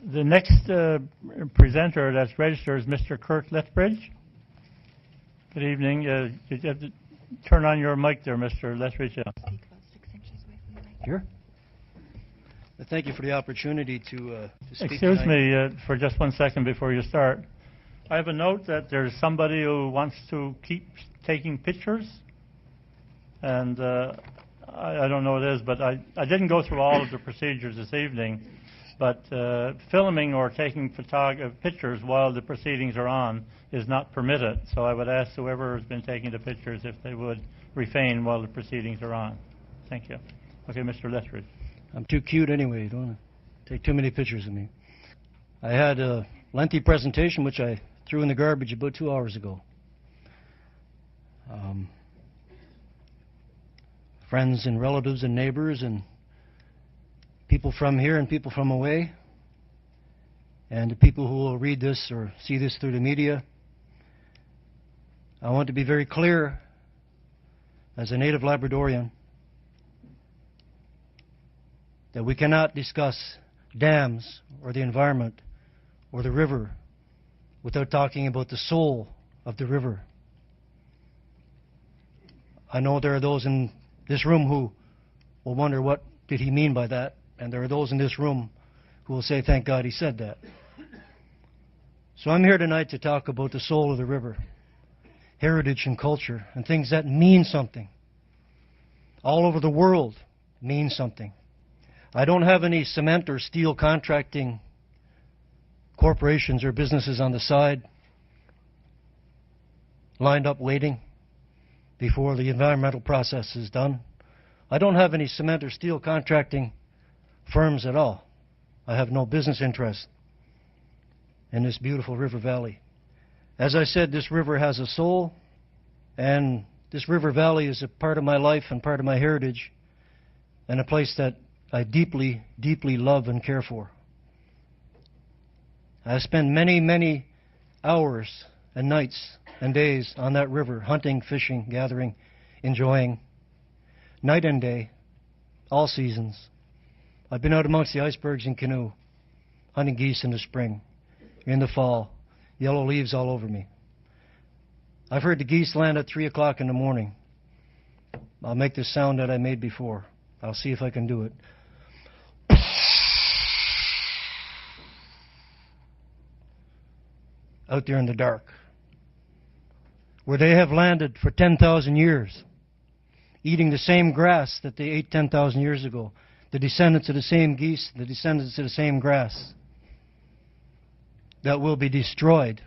The next presenter that's registered is Mr. Kirk Lethbridge. Good evening. You have to turn on your mic there, Mr. Lethbridge. Speak about 6 inches away from the mic. Here. Thank you for the opportunity to speak Excuse tonight. me for just 1 second before you start. I have a note that there's somebody who wants to keep taking pictures, and I don't know what it is, but I didn't go through all of the procedures this evening, but filming or taking pictures while the proceedings are on is not permitted. So I would ask whoever has been taking the pictures if they would refrain while the proceedings are on. Thank you. Okay, Mr. Lethbridge. I'm too cute anyway. You don't want to take too many pictures of me. I had a lengthy presentation which I threw in the garbage about 2 hours ago. Friends and relatives and neighbors and people from here and people from away, and the people who will read this or see this through the media, I want to be very clear as a native Labradorian that we cannot discuss dams or the environment or the river without talking about the soul of the river. I know there are those in this room who will wonder what did he mean by that, and there are those in this room who will say, thank God he said that. So I'm here tonight to talk about the soul of the river, heritage and culture, and things that mean something. All over the world mean something. I don't have any cement or steel contracting corporations or businesses on the side lined up waiting before the environmental process is done. I don't have any cement or steel contracting firms at all. I have no business interest in this beautiful river valley. As I said, this river has a soul, and this river valley is a part of my life and part of my heritage, and a place that I deeply, deeply love and care for. I spend many, many hours and nights and days on that river, hunting, fishing, gathering, enjoying, night and day, all seasons. I've been out amongst the icebergs in canoe, hunting geese in the spring, in the fall, yellow leaves all over me. I've heard the geese land at 3 o'clock in the morning. I'll make this sound that I made before. I'll see if I can do it. Out there in the dark, where they have landed for 10,000 years, eating the same grass that they ate 10,000 years ago, the descendants of the same geese, the descendants of the same grass, that will be destroyed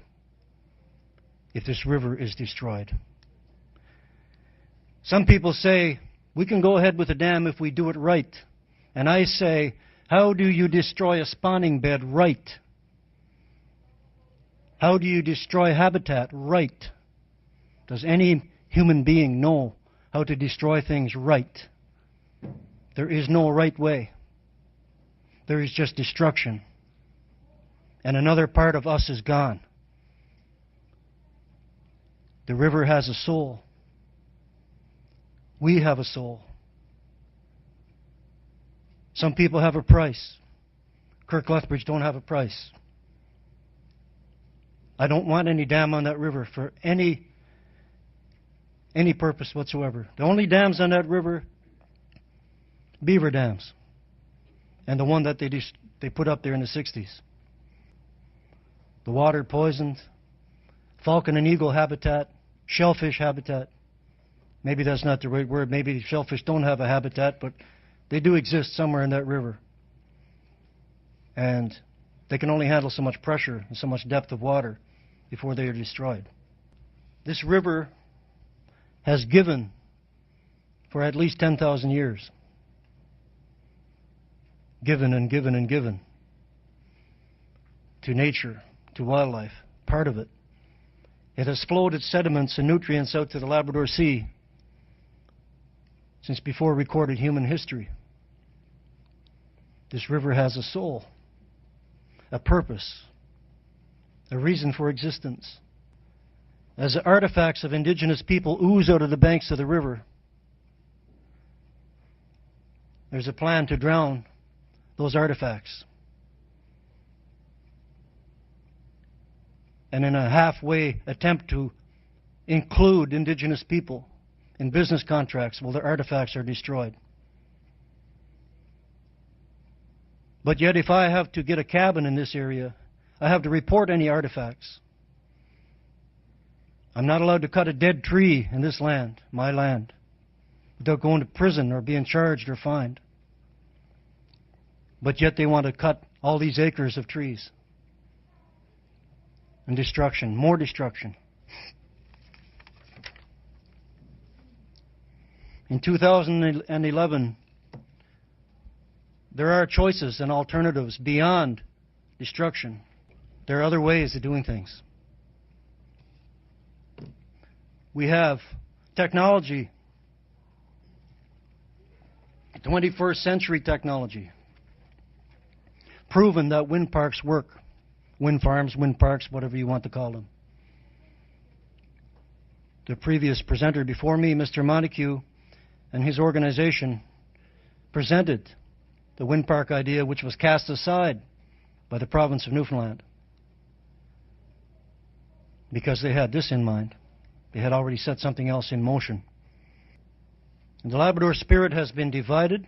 if this river is destroyed. Some people say, we can go ahead with a dam if we do it right. And I say, how do you destroy a spawning bed right? How do you destroy habitat right? Does any human being know how to destroy things right? There is no right way. There is just destruction. And another part of us is gone. The river has a soul. We have a soul. Some people have a price. Kirk Lethbridge don't have a price. I don't want any dam on that river for any purpose whatsoever. The only dams on that river, beaver dams, and the one that they put up there in the 60s. The water poisoned, falcon and eagle habitat, shellfish habitat. Maybe that's not the right word. Maybe shellfish don't have a habitat, but they do exist somewhere in that river. And they can only handle so much pressure and so much depth of water before they are destroyed. This river has given for at least 10,000 years. Given and given and given to nature, to wildlife, part of it. It has flowed its sediments and nutrients out to the Labrador Sea since before recorded human history. This river has a soul, a purpose, a reason for existence. As the artifacts of indigenous people ooze out of the banks of the river, there's a plan to drown those artifacts. and in a halfway attempt to include indigenous people in business contracts, well, their artifacts are destroyed. But yet, if I have to get a cabin in this area, I have to report any artifacts. I'm not allowed to cut a dead tree in this land, my land, without going to prison or being charged or fined. But yet they want to cut all these acres of trees. And destruction, more destruction. In 2011, there are choices and alternatives beyond destruction. There are other ways of doing things. We have technology, 21st century technology, proven that wind parks work. Wind farms, wind parks, whatever you want to call them. The previous presenter before me, Mr. Montague, and his organization presented the wind park idea, which was cast aside by the province of Newfoundland because they had this in mind. They had already set something else in motion. And the Labrador spirit has been divided.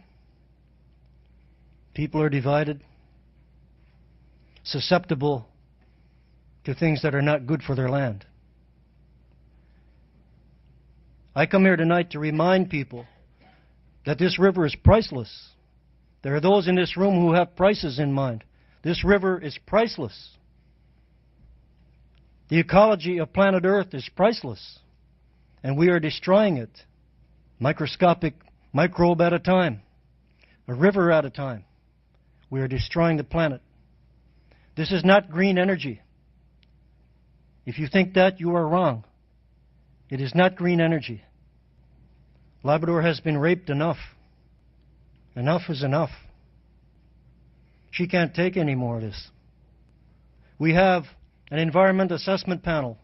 People are divided, susceptible to things that are not good for their land. I come here tonight to remind people that this river is priceless. There are those in this room who have prices in mind. This river is priceless. The ecology of planet Earth is priceless, and we are destroying it, microscopic microbe at a time, a river at a time. We are destroying the planet. This is not green energy. If you think that, you are wrong. It is not green energy. Labrador has been raped enough. Enough is enough. She can't take any more of this. We have an environment assessment panel,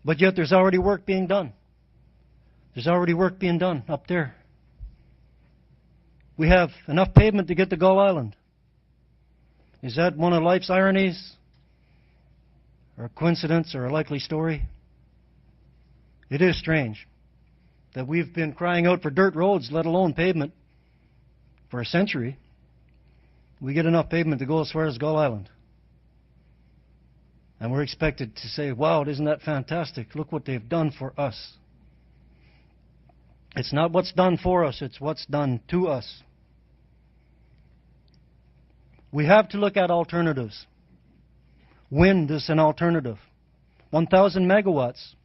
but yet there's already work being done. There's already work being done up there. We have enough pavement to get to Gull Island. Is that one of life's ironies? Or a coincidence or a likely story? It is strange that we've been crying out for dirt roads, let alone pavement, for a century. We get enough pavement to go as far as Gull Island. And we're expected to say, wow, isn't that fantastic? Look what they've done for us. It's not what's done for us, it's what's done to us. We have to look at alternatives. Wind is an alternative. 1,000 megawatts.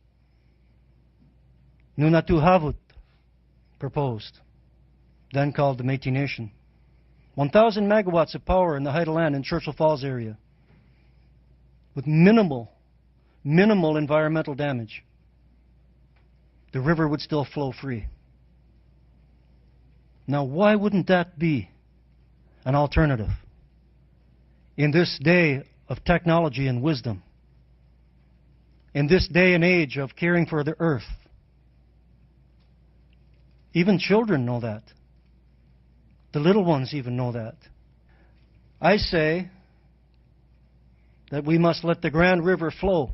Nunatuhavut proposed, then called the Métis Nation. 1,000 megawatts of power in the Haida Land in Churchill Falls area with minimal environmental damage. The river would still flow free. Now, why wouldn't that be an alternative in this day of technology and wisdom, in this day and age of caring for the earth? Even children know that. The little ones even know that. I say that we must let the Grand River flow.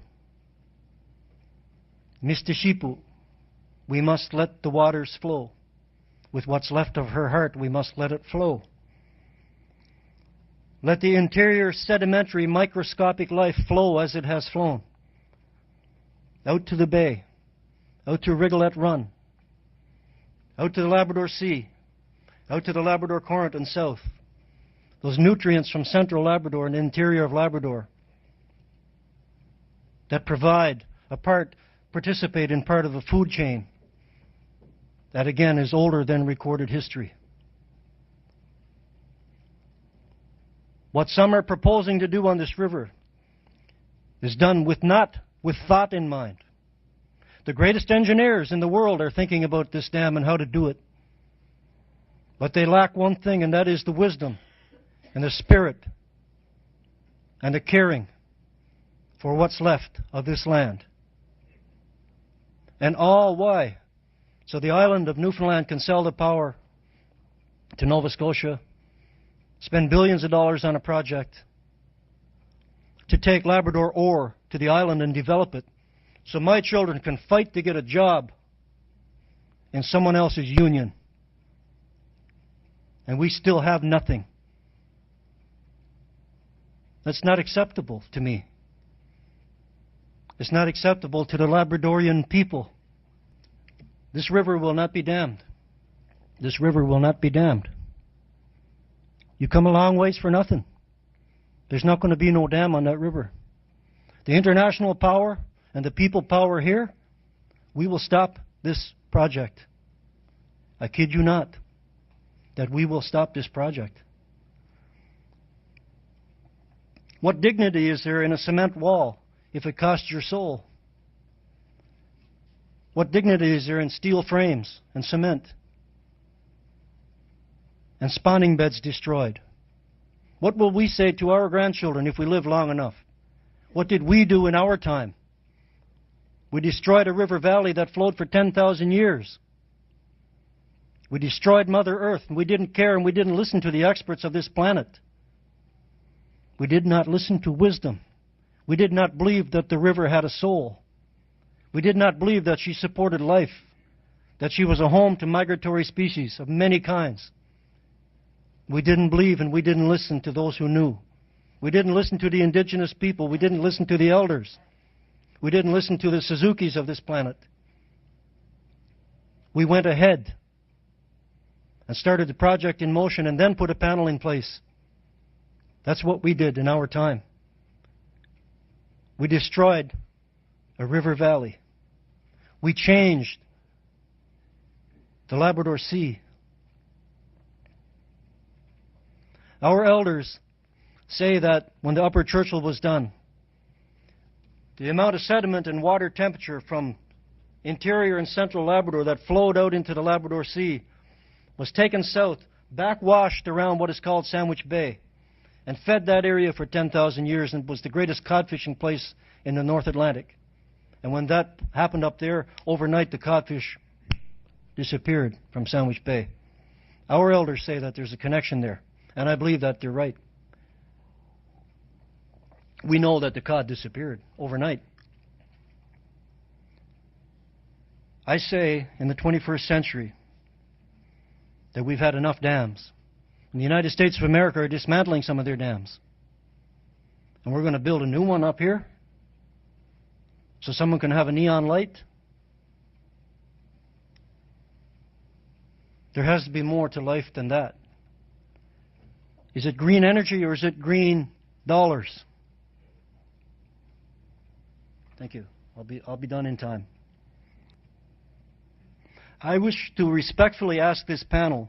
Mistishipu, we must let the waters flow. With what's left of her heart, we must let it flow. Let the interior sedimentary microscopic life flow as it has flown. Out to the bay, out to Rigolette Run, out to the Labrador Sea, out to the Labrador Current and south. Those nutrients from central Labrador and the interior of Labrador that participate in part of a food chain that again is older than recorded history. What some are proposing to do on this river is done with thought in mind. The greatest engineers in the world are thinking about this dam and how to do it. But they lack one thing, and that is the wisdom and the spirit and the caring for what's left of this land. And all why? So the island of Newfoundland can sell the power to Nova Scotia, spend billions of dollars on a project to take Labrador ore to the island and develop it so my children can fight to get a job in someone else's union. And we still have nothing. That's not acceptable to me. It's not acceptable to the Labradorian people. This river will not be dammed. This river will not be dammed. You come a long ways for nothing. There's not going to be no dam on that river. The international power and the people power here, we will stop this project. I kid you not, that we will stop this project. What dignity is there in a cement wall if it costs your soul? What dignity is there in steel frames and cement and spawning beds destroyed? What will we say to our grandchildren if we live long enough? What did we do in our time? We destroyed a river valley that flowed for 10,000 years. We destroyed Mother Earth, and we didn't care, and we didn't listen to the experts of this planet. We did not listen to wisdom. We did not believe that the river had a soul. We did not believe that she supported life, that she was a home to migratory species of many kinds. We didn't believe and we didn't listen to those who knew. We didn't listen to the indigenous people. We didn't listen to the elders. We didn't listen to the Suzukis of this planet. We went ahead and started the project in motion and then put a panel in place. That's what we did in our time. We destroyed a river valley. We changed the Labrador Sea. Our elders say that when the Upper Churchill was done, the amount of sediment and water temperature from interior and central Labrador that flowed out into the Labrador Sea was taken south, backwashed around what is called Sandwich Bay, and fed that area for 10,000 years and was the greatest cod fishing place in the North Atlantic. And when that happened up there, overnight the codfish disappeared from Sandwich Bay. Our elders say that there's a connection there, and I believe that they're right. We know that the cod disappeared overnight. I say in the 21st century that we've had enough dams. And the United States of America are dismantling some of their dams. And we're going to build a new one up here so someone can have a neon light. There has to be more to life than that. Is it green energy or is it green dollars? Thank you. I'll be done in time. I wish to respectfully ask this panel,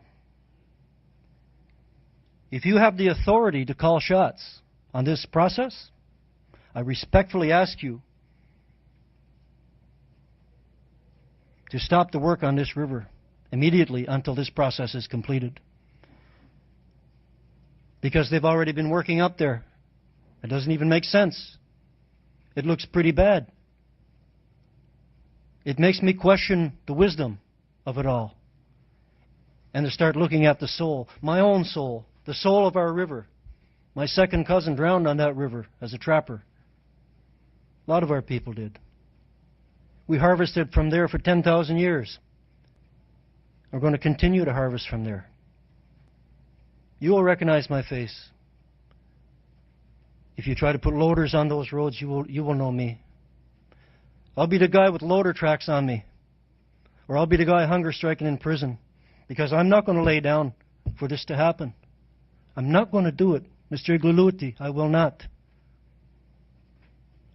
if you have the authority to call shots on this process, I respectfully ask you to stop the work on this river immediately until this process is completed. Because they've already been working up there. It doesn't even make sense. It looks pretty bad. It makes me question the wisdom of it all. And to start looking at the soul, my own soul, the soul of our river. My second cousin drowned on that river as a trapper. A lot of our people did. We harvested from there for 10,000 years. We're going to continue to harvest from there. You will recognize my face. If you try to put loaders on those roads, you will know me. I'll be the guy with loader tracks on me. Or I'll be the guy hunger striking in prison. Because I'm not going to lay down for this to happen. I'm not going to do it. Mr. Igluluti, I will not.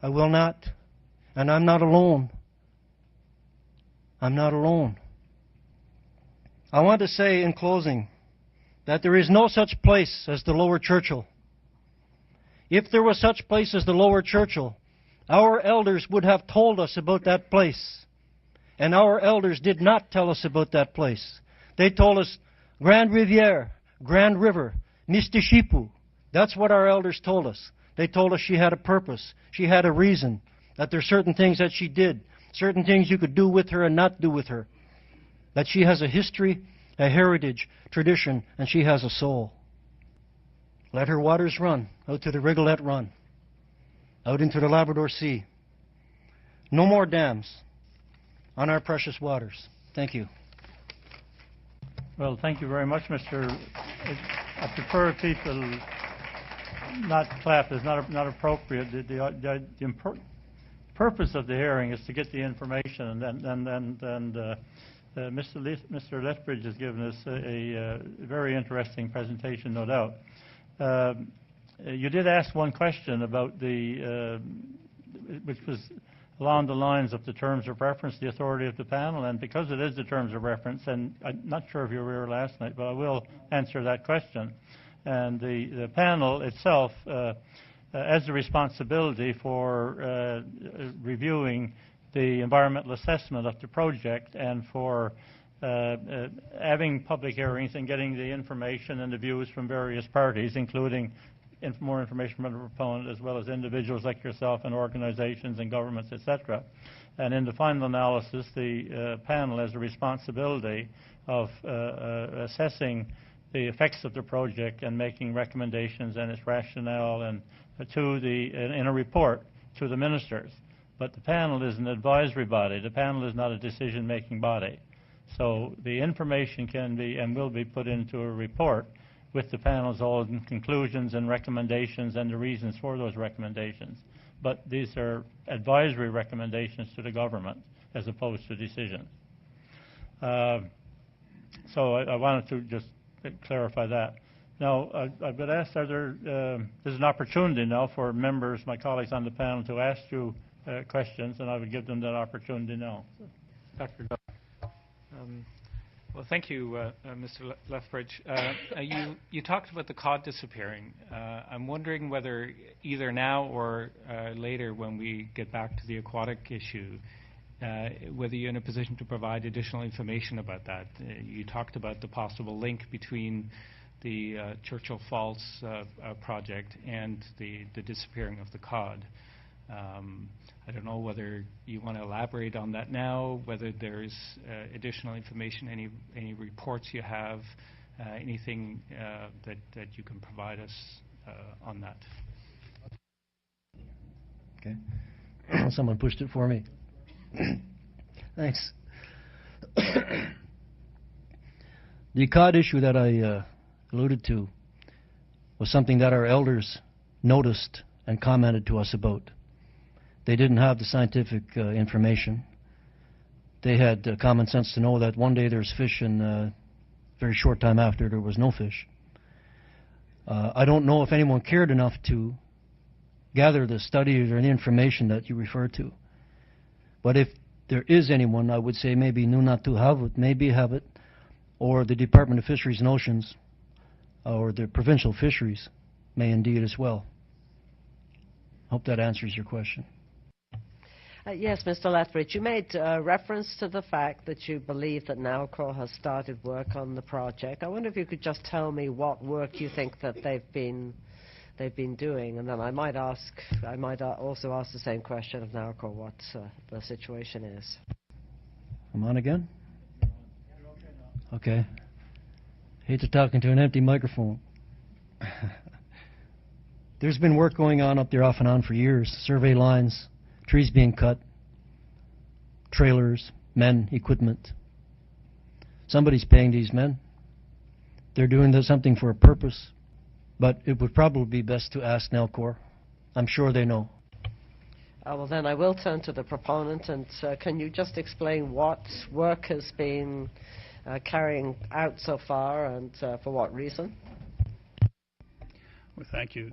I will not. And I'm not alone. I'm not alone. I want to say in closing that there is no such place as the Lower Churchill. If there was such place as the Lower Churchill, our elders would have told us about that place. And our elders did not tell us about that place. They told us Grand Riviere, Grand River, Mistishipu. That's what our elders told us. They told us she had a purpose. She had a reason. That there are certain things that she did. Certain things you could do with her and not do with her. That she has a history, a heritage, tradition, and she has a soul. Let her waters run out to the Rigolette Run. out into the Labrador Sea. No more dams on our precious waters. Thank you. Well, thank you very much, Mr. I prefer people not clap. It's not appropriate. The purpose of the hearing is to get the information, and Mr. Lethbridge has given us a very interesting presentation, no doubt. You did ask one question about which was along the lines of the terms of reference, the authority of the panel, and because it is the terms of reference, and I'm not sure if you were here last night, but I will answer that question. And the panel itself has the responsibility for reviewing the environmental assessment of the project and for having public hearings and getting the information and the views from various parties, including more information from the proponent as well as individuals like yourself and organizations and governments, etc. And in the final analysis, the panel has a responsibility of assessing the effects of the project and making recommendations and its rationale and in a report to the ministers. But the panel is an advisory body. The panel is not a decision-making body. So the information can be and will be put into a report with the panel's own conclusions and recommendations and the reasons for those recommendations. But these are advisory recommendations to the government as opposed to decisions. So I wanted to just clarify that. Now, I've been asked, there's an opportunity now for members, my colleagues on the panel, to ask you questions, and I would give them that opportunity now. So, Dr. Dodd. Well, thank you, Mr. Lethbridge. You talked about the cod disappearing. I'm wondering whether either now or later, when we get back to the aquatic issue, whether you're in a position to provide additional information about that. You talked about the possible link between the Churchill Falls project and the disappearing of the cod. I don't know whether you want to elaborate on that now, whether there's additional information, any reports you have, anything that you can provide us on that. Okay. Someone pushed it for me. Thanks. The cod issue that I alluded to was something that our elders noticed and commented to us about. They didn't have the scientific information. They had common sense to know that one day there's fish and a very short time after there was no fish. I don't know if anyone cared enough to gather the studies or any information that you refer to. But if there is anyone, I would say maybe Nunatu Havut, maybe have it, or the Department of Fisheries and Oceans, or the provincial fisheries may indeed as well. Hope that answers your question. Yes, Mr. Lethbridge, you made reference to the fact that you believe that NALCO has started work on the project. I wonder if you could just tell me what work you think that they've been doing, and then I might also ask the same question of NALCO, what the situation is. I'm on again? Okay. Hate to talk into an empty microphone. There's been work going on up there off and on for years. Survey lines, trees being cut, trailers, men, equipment. Somebody's paying these men. They're doing something for a purpose, but it would probably be best to ask Nalcor. I'm sure they know. Well, then I will turn to the proponent, and can you just explain what work has been carrying out so far and for what reason? Well, thank you.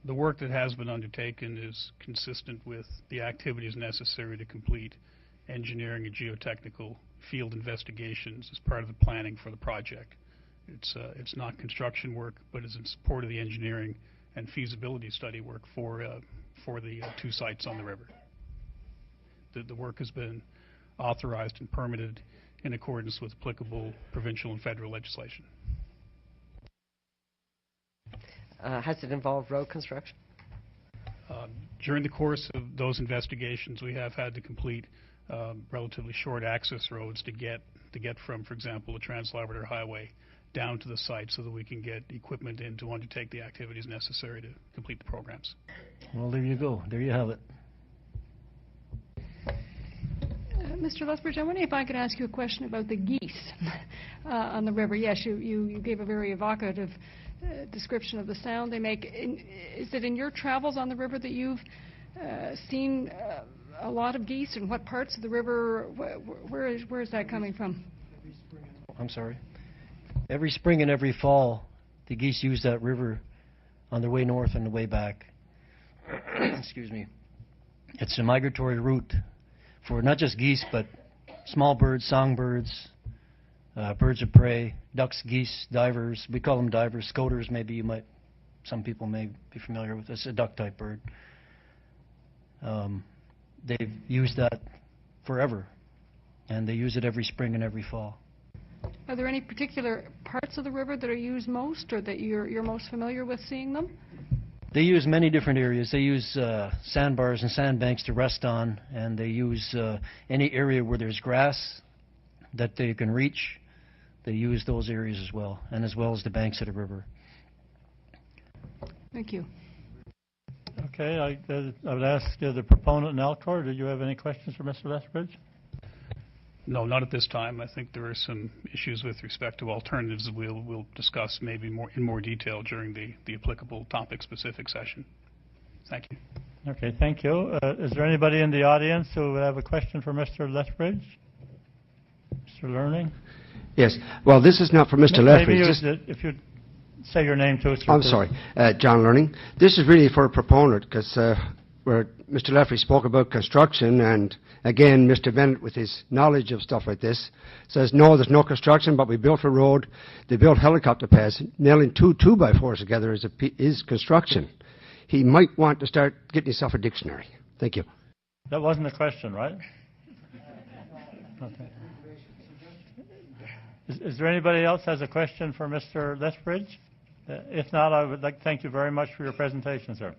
The work that has been undertaken is consistent with the activities necessary to complete engineering and geotechnical field investigations as part of the planning for the project. It's not construction work, but is in support of the engineering and feasibility study work for the two sites on the river. The work has been authorized and permitted in accordance with applicable provincial and federal legislation. Has it involved road construction? During the course of those investigations, we have had to complete relatively short access roads to get from, for example, the Trans-Labrador Highway down to the site so that we can get equipment in to undertake the activities necessary to complete the programs. Well, there you go. There you have it. Mr. Lethbridge, I wonder if I could ask you a question about the geese on the river. Yes, you gave a very evocative description of the sound they make. Is it in your travels on the river that you've seen a lot of geese, and what parts of the river, where is that coming from? I'm sorry. Every spring and every fall, the geese use that river on their way north and the way back. Excuse me. It's a migratory route for not just geese, but small birds, songbirds, birds of prey, ducks, geese, divers. We call them divers. Scoters, maybe some people may be familiar with. It's a duck-type bird. They've used that forever, and they use it every spring and every fall. Are there any particular parts of the river that are used most, or that you're most familiar with seeing them? They use many different areas. They use sandbars and sandbanks to rest on, and they use any area where there's grass that they can reach. They use those areas as well, and as well as the banks of the river. Thank you. Okay, I would ask the proponent in Alcor, do you have any questions for Mr. Lethbridge? No, not at this time. I think there are some issues with respect to alternatives that we'll discuss maybe in more detail during the applicable topic-specific session. Thank you. Okay, thank you. Is there anybody in the audience who would have a question for Mr. Lethbridge? Mr. Learning? Yes. Well, this is not for Mr. Maybe Lethbridge. if you'd say your name too, sir. I'm sorry. John Learning. This is really for a proponent, because where Mr. Lethbridge spoke about construction, and again, Mr. Bennett, with his knowledge of stuff like this, says, no, there's no construction, but we built a road, they built helicopter pads. Nailing two 2x4s together is construction. He might want to start getting himself a dictionary. Thank you. That wasn't a question, right? Okay. Is there anybody else has a question for Mr. Lethbridge? If not, I would like to thank you very much for your presentation, sir.